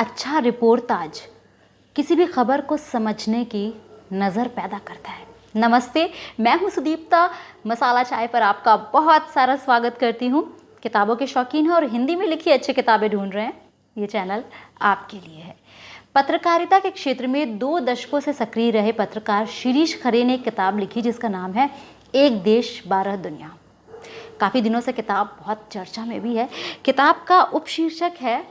अच्छा रिपोर्टाज किसी भी खबर को समझने की नज़र पैदा करता है। नमस्ते, मैं हूं सुदीप्ता। मसाला चाय पर आपका बहुत सारा स्वागत करती हूं। किताबों के शौकीन हैं और हिंदी में लिखी अच्छी किताबें ढूंढ रहे हैं, ये चैनल आपके लिए है। पत्रकारिता के क्षेत्र में 2 दशकों से सक्रिय रहे पत्रकार शिरीष खरे ने एक किताब लिखी जिसका नाम है एक देश 12 दुनिया। काफ़ी दिनों से किताब बहुत चर्चा में भी है। किताब का उपशीर्षक है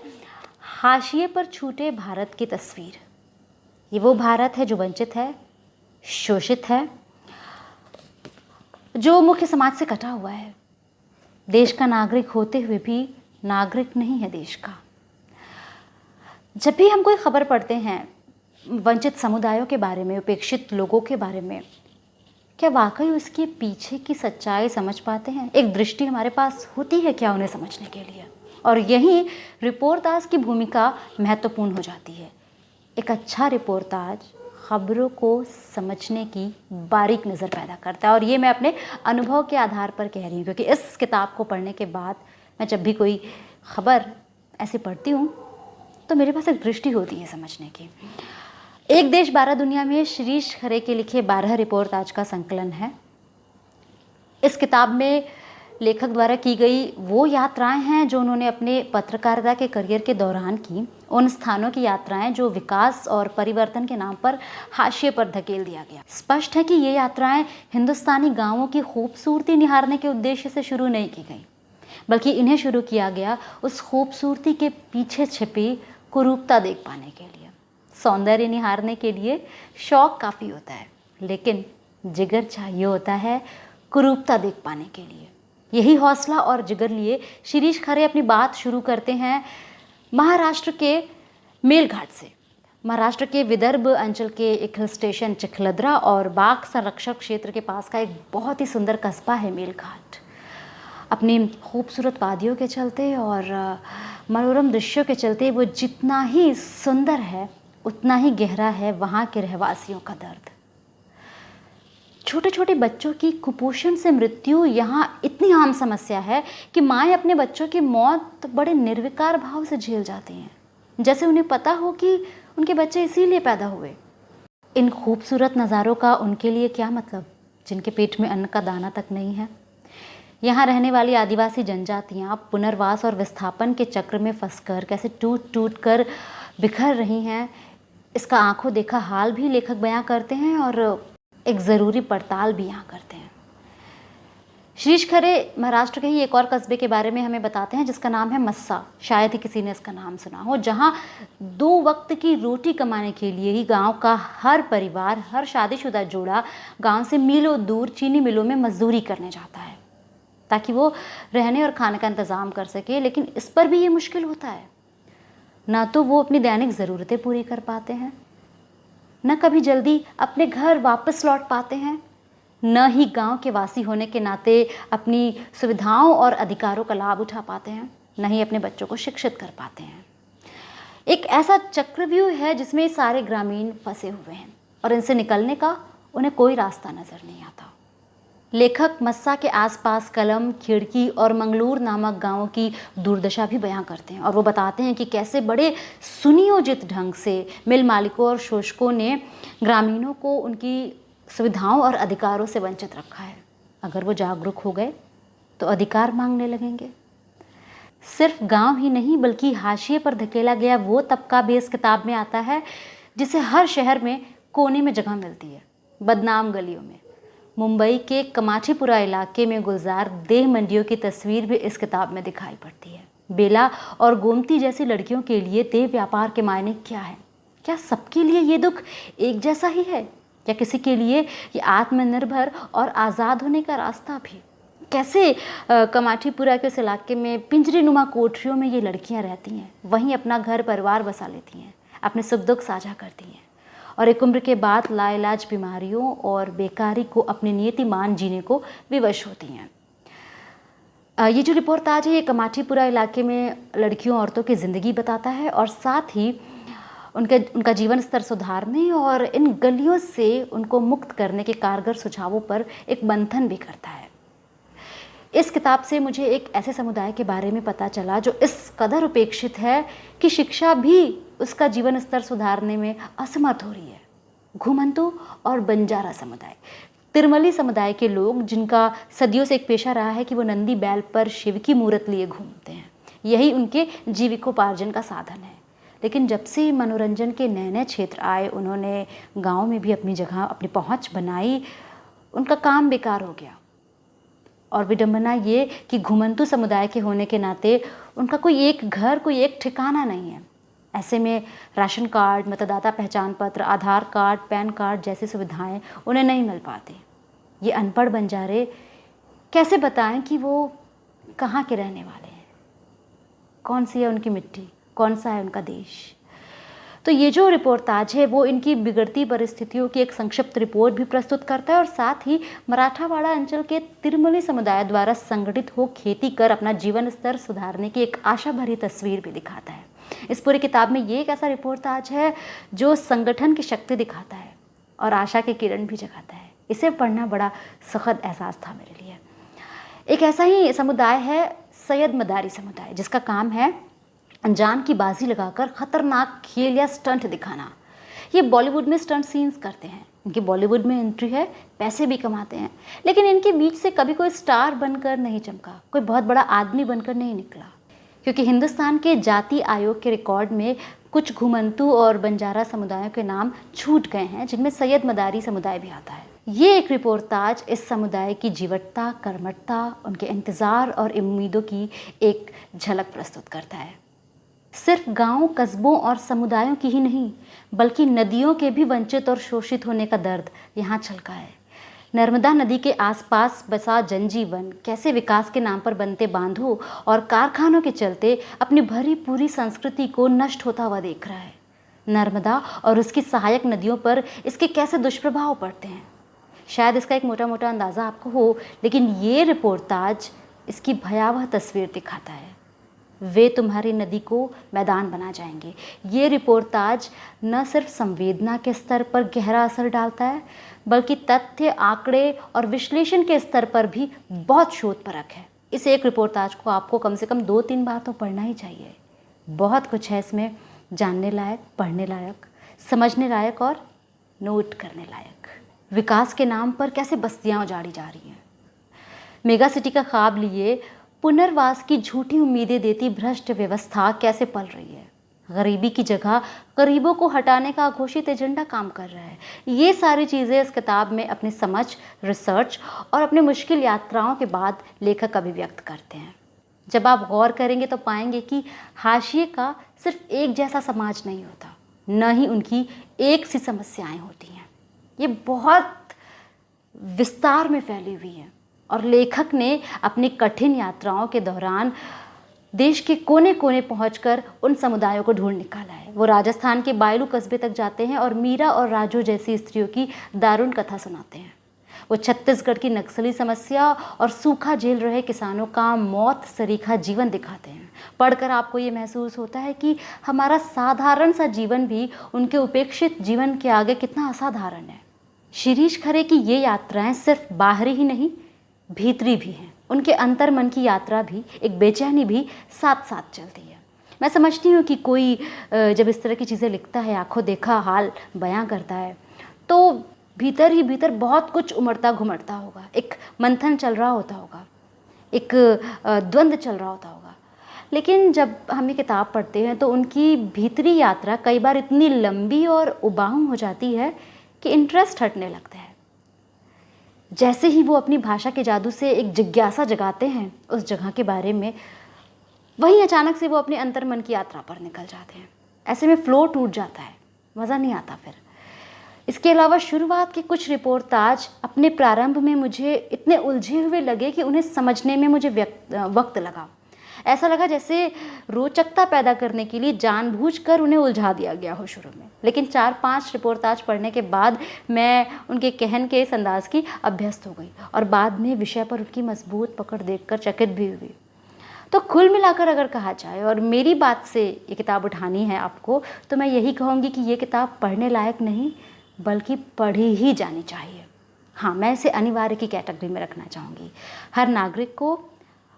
हाशिए पर छूटे भारत की तस्वीर। ये वो भारत है जो वंचित है, शोषित है, जो मुख्य समाज से कटा हुआ है, देश का नागरिक होते हुए भी नागरिक नहीं है देश का। जब भी हम कोई खबर पढ़ते हैं वंचित समुदायों के बारे में, उपेक्षित लोगों के बारे में, क्या वाकई उसके पीछे की सच्चाई समझ पाते हैं? एक दृष्टि हमारे पास होती है क्या उन्हें समझने के लिए? और यहीं रिपोर्टाज की भूमिका महत्वपूर्ण हो जाती है। एक अच्छा रिपोर्टाज खबरों को समझने की बारीक नज़र पैदा करता है, और ये मैं अपने अनुभव के आधार पर कह रही हूँ, क्योंकि इस किताब को पढ़ने के बाद मैं जब भी कोई खबर ऐसे पढ़ती हूँ तो मेरे पास एक दृष्टि होती है समझने की। एक देश 12 दुनिया में शिरीष खरे के लिखे 12 रिपोर्टाज का संकलन है। इस किताब में लेखक द्वारा की गई वो यात्राएं हैं जो उन्होंने अपने पत्रकारिता के करियर के दौरान की, उन स्थानों की यात्राएं जो विकास और परिवर्तन के नाम पर हाशिए पर धकेल दिया गया। स्पष्ट है कि ये यात्राएं हिंदुस्तानी गांवों की खूबसूरती निहारने के उद्देश्य से शुरू नहीं की गई, बल्कि इन्हें शुरू किया गया उस खूबसूरती के पीछे छिपी कुरूपता देख पाने के लिए। सौंदर्य निहारने के लिए शौक काफ़ी होता है, लेकिन जिगर चाहिए होता है कुरूपता देख पाने के लिए। यही हौसला और जिगर लिए शिरीष खरे अपनी बात शुरू करते हैं महाराष्ट्र के मेलघाट से। महाराष्ट्र के विदर्भ अंचल के एक हिल स्टेशन चिखलदरा और बाघ संरक्षण क्षेत्र के पास का एक बहुत ही सुंदर कस्बा है मेलघाट। अपनी खूबसूरत वादियों के चलते और मनोरम दृश्यों के चलते वो जितना ही सुंदर है उतना ही गहरा है वहाँ के रहवासियों का दर्द। छोटे छोटे बच्चों की कुपोषण से मृत्यु यहाँ इतनी आम समस्या है कि माएँ अपने बच्चों की मौत बड़े निर्विकार भाव से झेल जाती हैं, जैसे उन्हें पता हो कि उनके बच्चे इसीलिए पैदा हुए। इन खूबसूरत नज़ारों का उनके लिए क्या मतलब जिनके पेट में अन्न का दाना तक नहीं है। यहाँ रहने वाली आदिवासी जनजातियाँ पुनर्वास और विस्थापन के चक्र में फंसकर कैसे टूट टूट कर बिखर रही हैं, इसका आंखों देखा हाल भी लेखक बयां करते हैं और एक ज़रूरी पड़ताल भी यहाँ करते हैं। शिरीष खरे महाराष्ट्र के ही एक और कस्बे के बारे में हमें बताते हैं जिसका नाम है मस्सा। शायद ही किसी ने इसका नाम सुना हो, जहाँ 2 वक्त की रोटी कमाने के लिए ही गांव का हर परिवार, हर शादीशुदा जोड़ा गांव से मीलों दूर चीनी मिलों में मजदूरी करने जाता है ताकि वो रहने और खाने का इंतज़ाम कर सके। लेकिन इस पर भी ये मुश्किल होता है, ना तो वो अपनी दैनिक ज़रूरतें पूरी कर पाते हैं, न कभी जल्दी अपने घर वापस लौट पाते हैं, न ही गांव के वासी होने के नाते अपनी सुविधाओं और अधिकारों का लाभ उठा पाते हैं, न ही अपने बच्चों को शिक्षित कर पाते हैं। एक ऐसा चक्रव्यूह है जिसमें सारे ग्रामीण फंसे हुए हैं और इनसे निकलने का उन्हें कोई रास्ता नज़र नहीं आता। लेखक मस्सा के आसपास कलम, खिड़की और मंगलूर नामक गांवों की दुर्दशा भी बयां करते हैं, और वो बताते हैं कि कैसे बड़े सुनियोजित ढंग से मिल मालिकों और शोषकों ने ग्रामीणों को उनकी सुविधाओं और अधिकारों से वंचित रखा है। अगर वो जागरूक हो गए तो अधिकार मांगने लगेंगे। सिर्फ गांव ही नहीं बल्कि हाशिए पर धकेला गया वो तबका भी इस किताब में आता है जिसे हर शहर में कोने में जगह मिलती है, बदनाम गलियों में। मुंबई के कमाठीपुरा इलाके में गुलजार देह मंडियों की तस्वीर भी इस किताब में दिखाई पड़ती है। बेला और गोमती जैसी लड़कियों के लिए देह व्यापार के मायने क्या है? क्या सबके लिए ये दुख एक जैसा ही है, या किसी के लिए ये आत्मनिर्भर और आज़ाद होने का रास्ता भी? कैसे कमाठीपुरा के उस इलाके में पिंजरीनुमा कोठरियों में ये लड़कियां रहती हैं, वहीं अपना घर परिवार बसा लेती हैं, अपने सुख दुख साझा करती हैं, और एक उम्र के बाद लाइलाज बीमारियों और बेकारी को अपनी नियति मान जीने को विवश होती हैं। ये जो रिपोर्टाज है ये कमाठीपुरा इलाके में लड़कियों औरतों की ज़िंदगी बताता है और साथ ही उनका जीवन स्तर सुधारने और इन गलियों से उनको मुक्त करने के कारगर सुझावों पर एक मंथन भी करता है। इस किताब से मुझे एक ऐसे समुदाय के बारे में पता चला जो इस कदर उपेक्षित है कि शिक्षा भी उसका जीवन स्तर सुधारने में असमर्थ हो रही है। घुमंतु और बंजारा समुदाय, तिरमली समुदाय के लोग जिनका सदियों से एक पेशा रहा है कि वो नंदी बैल पर शिव की मूर्त लिए घूमते हैं, यही उनके जीविकोपार्जन का साधन है। लेकिन जब से मनोरंजन के नए नए क्षेत्र आए, उन्होंने गांव में भी अपनी जगह, अपनी पहुंच बनाई, उनका काम बेकार हो गया। और विडंबना ये कि घुमंतु समुदाय के होने के नाते उनका कोई एक घर, कोई एक ठिकाना नहीं है। ऐसे में राशन कार्ड, मतदाता पहचान पत्र, आधार कार्ड, पैन कार्ड जैसी सुविधाएं उन्हें नहीं मिल पाती। ये अनपढ़ बंजारे कैसे बताएं कि वो कहाँ के रहने वाले हैं, कौन सी है उनकी मिट्टी, कौन सा है उनका देश। तो ये जो रिपोर्टाज है वो इनकी बिगड़ती परिस्थितियों की एक संक्षिप्त रिपोर्ट भी प्रस्तुत करता है और साथ ही मराठावाड़ा अंचल के तिरमली समुदाय द्वारा संगठित हो खेती कर अपना जीवन स्तर सुधारने की एक आशा भरी तस्वीर भी दिखाता है। इस पूरी किताब में ये एक ऐसा रिपोर्टाज है जो संगठन की शक्ति दिखाता है और आशा के किरण भी जगाता है। इसे पढ़ना बड़ा सख्त एहसास था मेरे लिए। एक ऐसा ही समुदाय है सैयद मदारी समुदाय, जिसका काम है जान की बाजी लगाकर खतरनाक खेल या स्टंट दिखाना। ये बॉलीवुड में स्टंट सीन्स करते हैं, इनकी बॉलीवुड में एंट्री है, पैसे भी कमाते हैं, लेकिन इनके बीच से कभी कोई स्टार बनकर नहीं चमका, कोई बहुत बड़ा आदमी बनकर नहीं निकला, क्योंकि हिंदुस्तान के जाति आयोग के रिकॉर्ड में कुछ घुमंतु और बंजारा समुदायों के नाम छूट गए हैं, जिनमें सैयद मदारी समुदाय भी आता है। ये एक रिपोर्टाज इस समुदाय की जीवटता, कर्मठता, उनके इंतज़ार और उम्मीदों की एक झलक प्रस्तुत करता है। सिर्फ गांव, कस्बों और समुदायों की ही नहीं, बल्कि नदियों के भी वंचित और शोषित होने का दर्द यहाँ छलका है। नर्मदा नदी के आसपास बसा जनजीवन कैसे विकास के नाम पर बनते बांधों और कारखानों के चलते अपनी भरी पूरी संस्कृति को नष्ट होता हुआ देख रहा है। नर्मदा और उसकी सहायक नदियों पर इसके कैसे दुष्प्रभाव पड़ते हैं। शायद इसका एक मोटा मोटा अंदाज़ा आपको हो, लेकिन ये रिपोर्टाज इसकी भयावह तस्वीर दिखाता है। वे तुम्हारी नदी को मैदान बना जाएंगे। ये रिपोर्टाज न सिर्फ संवेदना के स्तर पर गहरा असर डालता है, बल्कि तथ्य, आंकड़े और विश्लेषण के स्तर पर भी बहुत शोधपरक है। इस एक रिपोर्टाज को आपको कम से कम 2-3 बार तो पढ़ना ही चाहिए। बहुत कुछ है इसमें जानने लायक, पढ़ने लायक, समझने लायक और नोट करने लायक। विकास के नाम पर कैसे बस्तियाँ उजाड़ी जा रही हैं, मेगा सिटी का ख्वाब लिए पुनर्वास की झूठी उम्मीदें देती भ्रष्ट व्यवस्था कैसे पल रही है। गरीबी की जगह गरीबों को हटाने का घोषित एजेंडा काम कर रहा है। ये सारी चीज़ें इस किताब में अपनी समझ, रिसर्च और अपने मुश्किल यात्राओं के बाद लेखक अभिव्यक्त करते हैं। जब आप गौर करेंगे तो पाएंगे कि हाशिए का सिर्फ एक जैसा समाज नहीं होता, न ही उनकी एक सी समस्याएं होती हैं। ये बहुत विस्तार में फैली हुई है और लेखक ने अपनी कठिन यात्राओं के दौरान देश के कोने कोने पहुंचकर उन समुदायों को ढूंढ निकाला है। वो राजस्थान के बायलू कस्बे तक जाते हैं और मीरा और राजू जैसी स्त्रियों की दारुण कथा सुनाते हैं। वो छत्तीसगढ़ की नक्सली समस्या और सूखा झेल रहे किसानों का मौत सरीखा जीवन दिखाते हैं। पढ़कर आपको ये महसूस होता है कि हमारा साधारण सा जीवन भी उनके उपेक्षित जीवन के आगे कितना असाधारण है। शिरीष खरे की ये यात्राएं सिर्फ बाहरी ही नहीं, भीतरी भी हैं। उनके अंतर मन की यात्रा भी, एक बेचैनी भी साथ साथ चलती है। मैं समझती हूँ कि कोई जब इस तरह की चीज़ें लिखता है, आंखों देखा हाल बयां करता है, तो भीतर ही भीतर बहुत कुछ उमड़ता घुमड़ता होगा, एक मंथन चल रहा होता होगा, एक द्वंद्व चल रहा होता होगा। लेकिन जब हम ये किताब पढ़ते हैं तो उनकी भीतरी यात्रा कई बार इतनी लंबी और उबाऊ हो जाती है कि इंटरेस्ट हटने लगता है। जैसे ही वो अपनी भाषा के जादू से एक जिज्ञासा जगाते हैं उस जगह के बारे में, वहीं अचानक से वो अपने अंतर्मन की यात्रा पर निकल जाते हैं। ऐसे में फ्लो टूट जाता है, मज़ा नहीं आता फिर। इसके अलावा शुरुआत के कुछ रिपोर्टाज अपने प्रारंभ में मुझे इतने उलझे हुए लगे कि उन्हें समझने में मुझे वक्त लगा। ऐसा लगा जैसे रोचकता पैदा करने के लिए जानबूझकर उन्हें उलझा दिया गया हो शुरू में। लेकिन 4-5 रिपोर्टाज पढ़ने के बाद मैं उनके कहन के इस अंदाज की अभ्यस्त हो गई और बाद में विषय पर उनकी मजबूत पकड़ देखकर चकित भी हुई। तो कुल मिलाकर अगर कहा जाए और मेरी बात से ये किताब उठानी है आपको, तो मैं यही कहूँगी कि ये किताब पढ़ने लायक नहीं बल्कि पढ़ी ही जानी चाहिए। हाँ, मैं इसे अनिवार्य की कैटेगरी में रखना चाहूँगी। हर नागरिक को,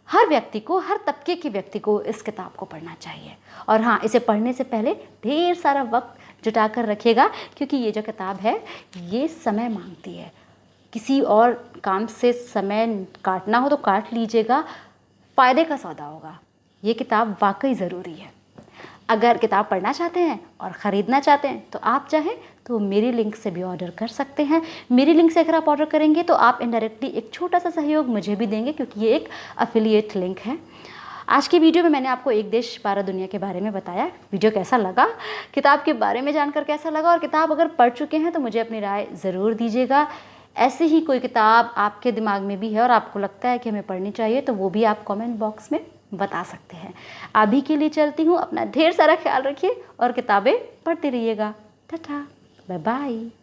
हर व्यक्ति को, हर तबके के व्यक्ति को इस किताब को पढ़ना चाहिए। और हाँ, इसे पढ़ने से पहले ढेर सारा वक्त जुटा कर रखिएगा, क्योंकि ये जो किताब है ये समय मांगती है। किसी और काम से समय काटना हो तो काट लीजिएगा, फ़ायदे का सौदा होगा। ये किताब वाकई ज़रूरी है। अगर किताब पढ़ना चाहते हैं और ख़रीदना चाहते हैं तो आप चाहें तो मेरी लिंक से भी ऑर्डर कर सकते हैं। मेरी लिंक से अगर आप ऑर्डर करेंगे तो आप इनडायरेक्टली एक छोटा सा सहयोग मुझे भी देंगे, क्योंकि ये एक अफिलिएट लिंक है। आज की वीडियो में मैंने आपको एक देश 12 दुनिया के बारे में बताया। वीडियो कैसा लगा, किताब के बारे में जानकर कैसा लगा, और किताब अगर पढ़ चुके हैं तो मुझे अपनी राय ज़रूर दीजिएगा। ऐसे ही कोई किताब आपके दिमाग में भी है और आपको लगता है कि हमें पढ़नी चाहिए तो वो भी आप कमेंट बॉक्स में बता सकते हैं। अभी के लिए चलती हूँ, अपना ढेर सारा ख्याल रखिए और किताबें पढ़ते रहिएगा। Tata, bye bye.